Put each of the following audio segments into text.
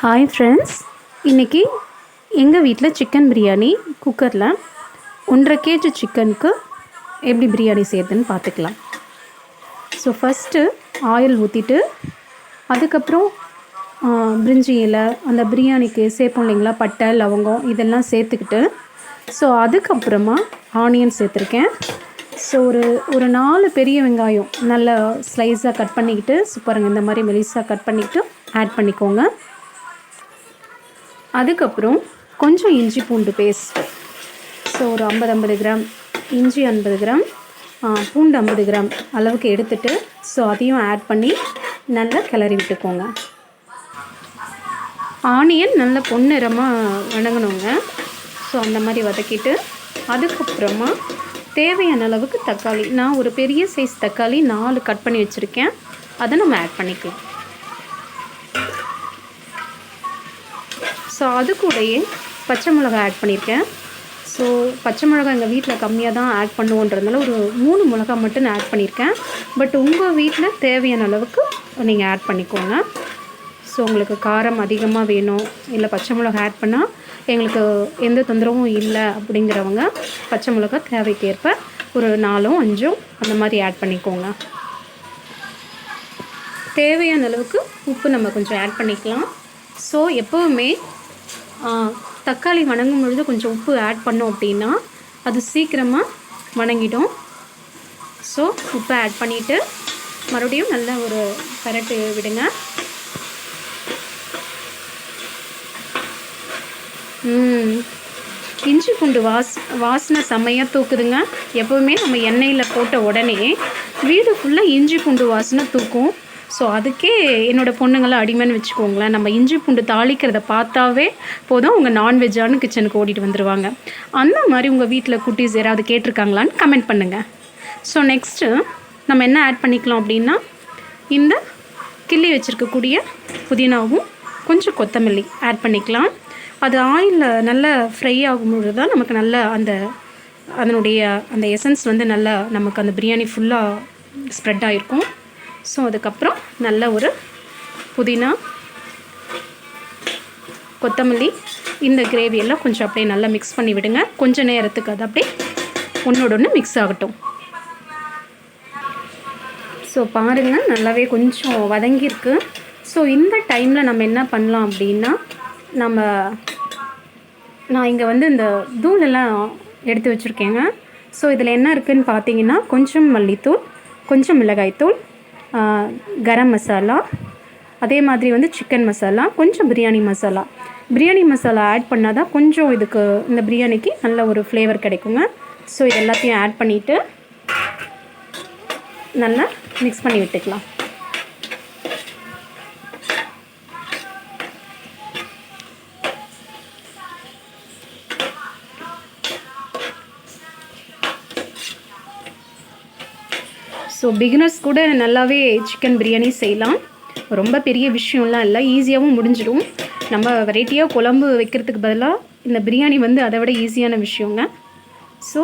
Hi friends, இன்றைக்கி எங்கள் வீட்டில் சிக்கன் பிரியாணி குக்கரில் 1.5 kg சிக்கனுக்கு எப்படி பிரியாணி செய்யறதுன்னு பார்த்துக்கலாம். ஸோ ஃபஸ்ட்டு ஆயில் ஊற்றிட்டு அதுக்கப்புறம் பிரிஞ்சி இலை, அந்த பிரியாணிக்கு சேர்ப்போம் இல்லைங்களா, பட்டை லவங்கம் இதெல்லாம் சேர்த்துக்கிட்டு ஸோ அதுக்கப்புறமா ஆனியன் சேர்த்துருக்கேன். ஸோ ஒரு 4 பெரிய வெங்காயம் நல்லா ஸ்லைஸாக கட் பண்ணிக்கிட்டு பாருங்கள், இந்த மாதிரி மெலிசாக கட் பண்ணிக்கிட்டு ஆட் பண்ணிக்கோங்க. அதுக்கப்புறம் கொஞ்சம் இஞ்சி பூண்டு பேஸ்ட், ஸோ ஒரு 50 கிராம் இஞ்சி, 50 கிராம் பூண்டு, 50 கிராம் அளவுக்கு எடுத்துகிட்டு ஸோ அதையும் ஆட் பண்ணி நல்லா கிளறி விட்டுக்கோங்க. ஆனியன் நல்லா பொன்னிறமாக வணங்கணுங்க. ஸோ அந்த மாதிரி வதக்கிட்டு அதுக்கப்புறமா தேவையான அளவுக்கு தக்காளி, நான் ஒரு பெரிய சைஸ் தக்காளி 4 கட் பண்ணி வச்சுருக்கேன், அதை நம்ம ஆட் பண்ணிக்கலாம். ஸோ அது கூடயே பச்சை மிளகாய் ஆட் பண்ணியிருக்கேன். ஸோ பச்சை மிளகாய் எங்கள் வீட்டில் கம்மியாக தான் ஆட் பண்ணுவோன்றதுனால ஒரு 3 மிளகாய் மட்டும் நான் ஆட் பண்ணியிருக்கேன். பட் உங்கள் வீட்டில் தேவையான அளவுக்கு நீங்கள் ஆட் பண்ணிக்கோங்க. ஸோ உங்களுக்கு காரம் அதிகமாக வேணும், இல்லை பச்சை மிளகாய் ஆட் பண்ணால் எங்களுக்கு எந்த தொந்தரவும் இல்லை அப்படிங்கிறவங்க பச்சை மிளகாய் தேவைக்கேற்ப ஒரு 4 5 அந்த மாதிரி ஆட் பண்ணிக்கோங்க. தேவையான அளவுக்கு உப்பு நம்ம கொஞ்சம் ஆட் பண்ணிக்கலாம். ஸோ எப்போவுமே தக்காளி வணங்கும் பொழுது கொஞ்சம் உப்பு ஆட் பண்ணோம் அப்படின்னா அது சீக்கிரமாக வணங்கிடும். ஸோ உப்பை ஆட் பண்ணிவிட்டு மறுபடியும் நல்லா ஒரு பரட்டு விடுங்க. இஞ்சி பூண்டு வாசனை செம்மையாக தூக்குதுங்க. எப்போவுமே நம்ம எண்ணெயில் போட்ட உடனே வீடு ஃபுல்லாக இஞ்சி பூண்டு வாசனை தூக்கும். ஸோ அதுக்கே என்னோடய பொண்ணுங்களை அடிமைன்னு வச்சுக்கோங்களேன். நம்ம இஞ்சி பூண்டு தாளிக்கிறத பார்த்தாவே போதும், அவங்க நான்வெஜ்ஜானு கிச்சனுக்கு ஓடிட்டு வந்துடுவாங்க. அந்த மாதிரி உங்கள் வீட்டில் குட்டீஸ் யாராவது கேட்டிருக்காங்களான்னு கமெண்ட் பண்ணுங்கள். ஸோ நெக்ஸ்ட்டு நம்ம என்ன ஆட் பண்ணிக்கலாம் அப்படின்னா, இந்த கிள்ளி வச்சுருக்கக்கூடிய புதினாவும் கொஞ்சம் கொத்தமல்லி ஆட் பண்ணிக்கலாம். அது ஆயிலில் நல்லா ஃப்ரை ஆகும்போது தான் நமக்கு நல்லா அதனுடைய அந்த எசன்ஸ் வந்து நல்லா நமக்கு அந்த பிரியாணி ஃபுல்லாக ஸ்ப்ரெட் ஆகிருக்கும். ஸோ அதுக்கப்புறம் நல்ல ஒரு புதினா, கொத்தமல்லி, இந்த கிரேவியெல்லாம் கொஞ்சம் அப்படியே நல்லா மிக்ஸ் பண்ணி விடுங்க. கொஞ்சம் நேரத்துக்கு அது அப்படியே ஒன்றோட ஒன்று மிக்ஸ் ஆகட்டும். ஸோ பாருங்கள், நல்லாவே கொஞ்சம் வதங்கியிருக்கு. ஸோ இந்த டைமில் நம்ம என்ன பண்ணலாம் அப்படின்னா, நான் இங்கே வந்து இந்த தூளெல்லாம் எடுத்து வச்சுருக்கேங்க. ஸோ இதில் என்ன இருக்குதுன்னு பார்த்தீங்கன்னா, கொஞ்சம் மல்லித்தூள், கொஞ்சம் மிளகாய்த்தூள், கரம் மசாலா, அதே மாதிரி வந்து சிக்கன் மசாலா, கொஞ்சம் பிரியாணி மசாலா ஆட் பண்ணால் தான் கொஞ்சம் இதுக்கு இந்த பிரியாணிக்கு நல்ல ஒரு ஃப்ளேவர் கிடைக்குங்க. ஸோ இது எல்லாத்தையும் ஆட் பண்ணிவிட்டு நல்லா மிக்ஸ் பண்ணி விட்டுக்கலாம். ஸோ பிகினர்ஸ் கூட நல்லாவே சிக்கன் பிரியாணி செய்யலாம். ரொம்ப பெரிய விஷயம்லாம் இல்லை, ஈஸியாகவும் முடிஞ்சிடும். நம்ம வெரைட்டியாக குழம்பு வைக்கிறதுக்கு பதிலாக இந்த பிரியாணி வந்து அதை விட ஈஸியான விஷயங்க. ஸோ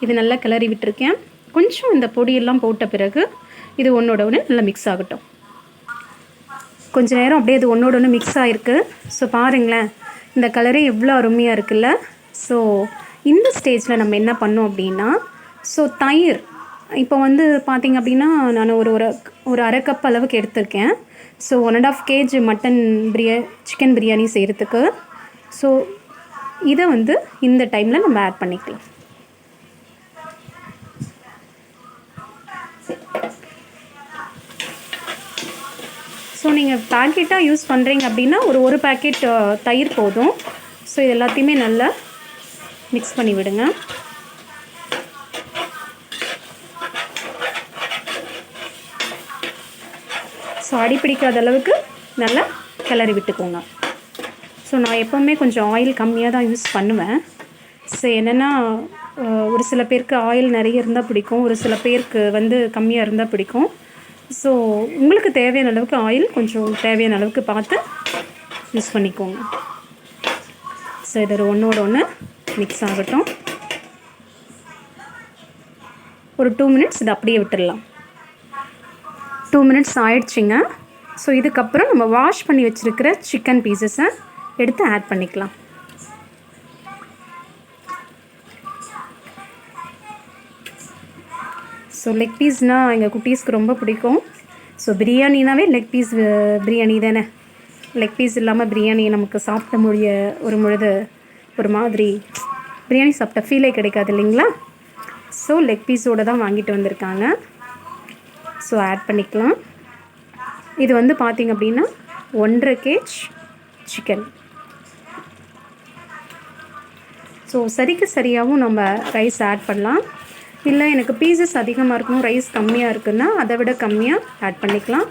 இது நல்லா கிளறி விட்டுருக்கேன். கொஞ்சம் இந்த பொடியெல்லாம் போட்ட பிறகு இது ஒன்றோட ஒன்று நல்லா மிக்ஸ் ஆகட்டும். கொஞ்சம் நேரம் அப்படியே இது ஒன்றோட ஒன்று மிக்ஸ் ஆகிருக்கு. ஸோ பாருங்களேன், இந்த கலரே எவ்வளோ அருமையாக இருக்குல்ல. ஸோ இந்த ஸ்டேஜில் நம்ம என்ன பண்ணோம் அப்படின்னா, ஸோ தயிர் இப்போ வந்து பார்த்திங்க அப்படின்னா நான் ஒரு அரை கப் அளவுக்கு எடுத்திருக்கேன். ஸோ 1.5 kg சிக்கன் பிரியாணி செய்கிறதுக்கு. ஸோ இதை வந்து இந்த டைமில் நம்ம ஆட் பண்ணிக்கலாம். ஸோ நீங்கள் பேக்கெட்டாக யூஸ் பண்ணுறீங்க அப்படின்னா ஒரு பேக்கெட் தயிர் போதும். ஸோ இது எல்லாத்தையுமே நல்லா மிக்ஸ் பண்ணி விடுங்க. ஸோ அடிப்பிடிக்காத அளவுக்கு நல்லா கிளறி விட்டுக்கோங்க. ஸோ நான் எப்போவுமே கொஞ்சம் ஆயில் கம்மியாக தான் யூஸ் பண்ணுவேன். ஸோ என்னென்னா, ஒரு சில பேருக்கு ஆயில் நிறைய இருந்தால் பிடிக்கும், ஒரு சில பேருக்கு வந்து கம்மியாக இருந்தால் பிடிக்கும். ஸோ உங்களுக்கு தேவையான அளவுக்கு ஆயில் கொஞ்சம் தேவையான அளவுக்கு பார்த்து யூஸ் பண்ணிக்கோங்க. ஸோ இது ஒன்றோட ஒன்று மிக்ஸ் ஆகட்டும். ஒரு 2 minutes இதை அப்படியே விட்டுடலாம். 2 minutes ஆயிடுச்சுங்க. ஸோ இதுக்கப்புறம் நம்ம வாஷ் பண்ணி வச்சுருக்கிற சிக்கன் பீசஸை எடுத்து ஆட் பண்ணிக்கலாம். ஸோ லெக் பீஸ்னால் எங்கள் குட்டீஸ்க்கு ரொம்ப பிடிக்கும். ஸோ பிரியாணினாவே லெக் பீஸ் பிரியாணி தானே. லெக் பீஸ் இல்லாமல் பிரியாணி நமக்கு சாப்பிட ஒரு பொழுது ஒரு மாதிரி பிரியாணி சாப்பிட்ட ஃபீலே கிடைக்காது இல்லைங்களா. ஸோ லெக் பீஸோடு தான் வாங்கிட்டு வந்திருக்காங்க. ஸோ ஆட் பண்ணிக்கலாம். இது வந்து பார்த்திங்க அப்படின்னா 1.5 kg சிக்கன். ஸோ சரிக்கு சரியாகவும் நம்ம ரைஸ் ஆட் பண்ணலாம். இல்லை எனக்கு பீசஸ் அதிகமாக இருக்கணும், ரைஸ் கம்மியாக இருக்குன்னா அதை விட கம்மியாக ஆட் பண்ணிக்கலாம்.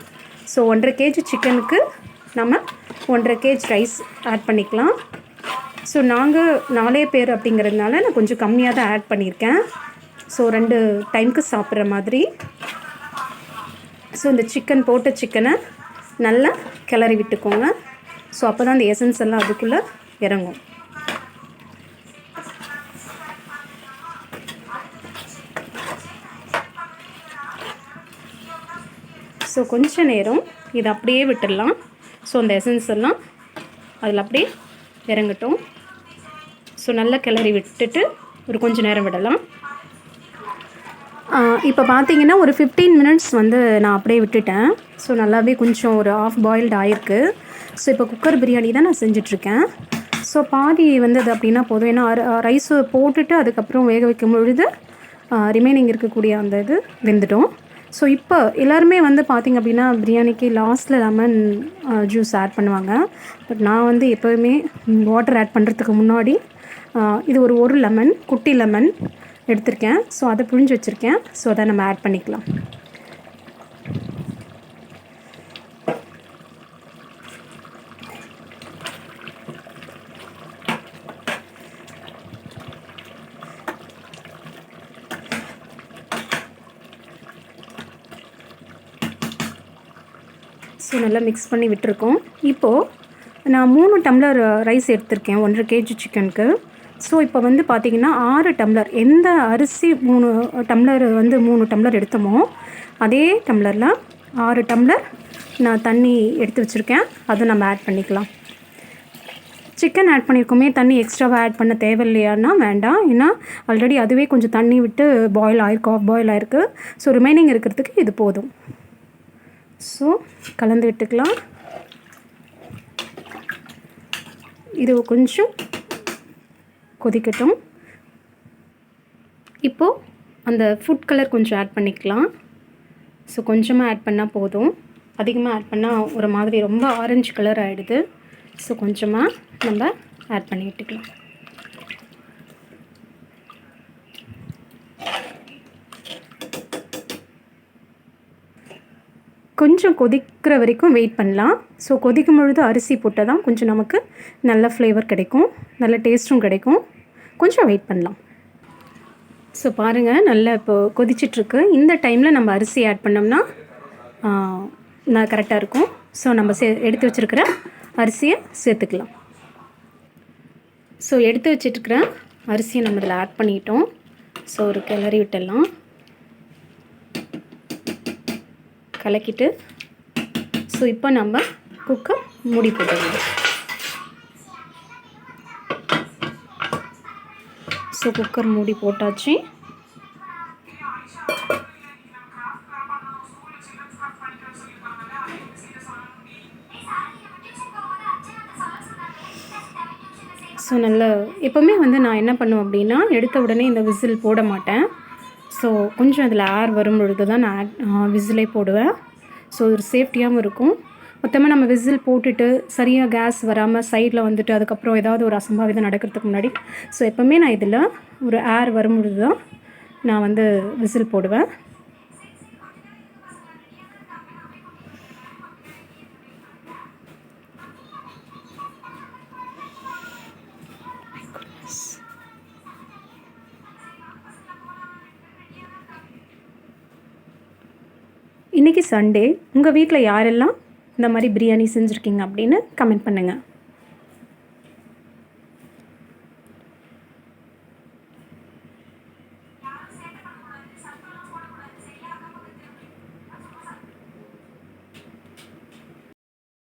ஸோ 1.5 kg சிக்கனுக்கு நம்ம 1.5 kg ரைஸ் ஆட் பண்ணிக்கலாம். ஸோ நாங்கள் 4 பேர் அப்படிங்கிறதுனால நான் கொஞ்சம் கம்மியாக தான் ஆட் பண்ணியிருக்கேன். ஸோ 2 டைமுக்கு சாப்பிட்ற மாதிரி. ஸோ இந்த சிக்கன் போட்ட சிக்கனை நல்லா கிளறி விட்டுக்கோங்க. ஸோ அப்போ தான் அந்த எசன்ஸ் எல்லாம் அதுக்குள்ளே இறங்கும். ஸோ கொஞ்ச நேரம் இதை அப்படியே விட்டுடலாம். ஸோ அந்த எசன்ஸ் எல்லாம் அதில் அப்படியே இறங்கட்டும். ஸோ நல்லா கிளறி விட்டுட்டு ஒரு கொஞ்சம் நேரம் விடலாம். இப்போ பார்த்தீங்கன்னா ஒரு 15 minutes வந்து நான் அப்படியே விட்டுட்டேன். ஸோ நல்லாவே கொஞ்சம் ஒரு half boiled ஆகிருக்கு. ஸோ இப்போ குக்கர் பிரியாணி தான் நான் செஞ்சிட்ருக்கேன். ஸோ பாதி வந்தது அப்படின்னா போதும். ஏன்னா ரைஸு போட்டுட்டு அதுக்கப்புறம் வேக வைக்கும் பொழுது ரிமைனிங் இருக்கக்கூடிய அந்த இது வெந்துடும். ஸோ இப்போ எல்லாருமே வந்து பார்த்திங்க அப்படின்னா பிரியாணிக்கு லாஸ்ட்டில் லெமன் ஜூஸ் ஆட் பண்ணுவாங்க. பட் நான் வந்து எப்போவுமே வாட்டர் ஆட் பண்ணுறதுக்கு முன்னாடி இது ஒரு லெமன், குட்டி லெமன் எடுத்திருக்கேன். ஸோ அதை புழிஞ்சு வச்சுருக்கேன். ஸோ அதை நம்ம ஆட் பண்ணிக்கலாம். ஸோ நல்லா மிக்ஸ் பண்ணி விட்டுருக்கோம். இப்போது நான் 3 டம்ளர் ரைஸ் எடுத்திருக்கேன் 1.5 kg சிக்கனுக்கு. ஸோ இப்போ வந்து பார்த்திங்கன்னா 6 டம்ளர், எந்த அரிசி 3 டம்ளர் வந்து 3 டம்ளர் எடுத்தோமோ அதே டம்ளரில் 6 டம்ளர் நான் தண்ணி எடுத்து வச்சுருக்கேன். அதை நம்ம ஆட் பண்ணிக்கலாம். சிக்கன் ஆட் பண்ணியிருக்கோமே, தண்ணி எக்ஸ்ட்ராவாக ஆட் பண்ண தேவையில்லையான்னா வேண்டாம். ஏன்னா ஆல்ரெடி அதுவே கொஞ்சம் தண்ணி விட்டு பாயில் ஆகிருக்கு, ஆஃப் பாயில் ஆகிருக்கு. ஸோ ரிமைனிங் இருக்கிறதுக்கு இது போதும். ஸோ கலந்து விட்டுக்கலாம். இது கொஞ்சம் கொதிக்கட்டும். இப்போது அந்த ஃபுட் கலர் கொஞ்சம் ஆட் பண்ணிக்கலாம். ஸோ கொஞ்சமாக ஆட் பண்ணால் போதும். அதிகமாக ஆட் பண்ணால் ஒரு மாதிரி ரொம்ப ஆரஞ்சு கலர் ஆகிடுது. ஸோ கொஞ்சமாக நம்ம ஆட் பண்ணி விட்டுக்கலாம். கொஞ்சம் கொதிக்கிற வரைக்கும் வெயிட் பண்ணலாம். ஸோ கொதிக்கும் பொழுது அரிசி போட்டால் தான் கொஞ்சம் நமக்கு நல்ல ஃப்ளேவர் கிடைக்கும், நல்ல டேஸ்ட்டும் கிடைக்கும். கொஞ்சம் வெயிட் பண்ணலாம். ஸோ பாருங்கள், நல்லா இப்போது கொதிச்சிட்ருக்கு. இந்த டைமில் நம்ம அரிசி ஆட் பண்ணோம்னா நான் கரெக்டாக இருக்கும். ஸோ நம்ம எடுத்து வச்சுருக்கிற அரிசியை சேர்த்துக்கலாம். ஸோ எடுத்து வச்சுட்டுருக்கிற அரிசியை நம்ம இதில் ஆட் பண்ணிட்டோம். ஸோ ஒரு கிளறி விட்டுடலாம். கலக்கிட்டு ஸோ இப்போ நம்ம குக்கர் மூடி போட்டுடலாம். ஸோ குக்கர் மூடி போட்டாச்சு. ஸோ நல்ல எப்போவுமே வந்து நான் என்ன பண்ணுவேன் அப்படின்னா, எடுத்த உடனே இந்த விசில் போட மாட்டேன். ஸோ கொஞ்சம் அதில் ஏர் வரும் பொழுது தான் நான் விசிலே போடுவேன். ஸோ ஒரு சேஃப்டியாகவும் இருக்கும். மொத்தமாக நம்ம விசில் போட்டுட்டு சரியாக கேஸ் வராமல் சைடில் வந்துட்டு அதுக்கப்புறம் ஏதாவது ஒரு அசம்பாவிதம் நடக்கிறதுக்கு முன்னாடி ஸோ எப்போவுமே நான் இதில் ஒரு ஏர் வரும் பொழுது தான் நான் வந்து விசில் போடுவேன். இன்றைக்கி சண்டே, உங்கள் வீட்டில் யாரெல்லாம் இந்த மாதிரி பிரியாணி செஞ்சுருக்கீங்க அப்படின்னு கமெண்ட் பண்ணுங்கள்.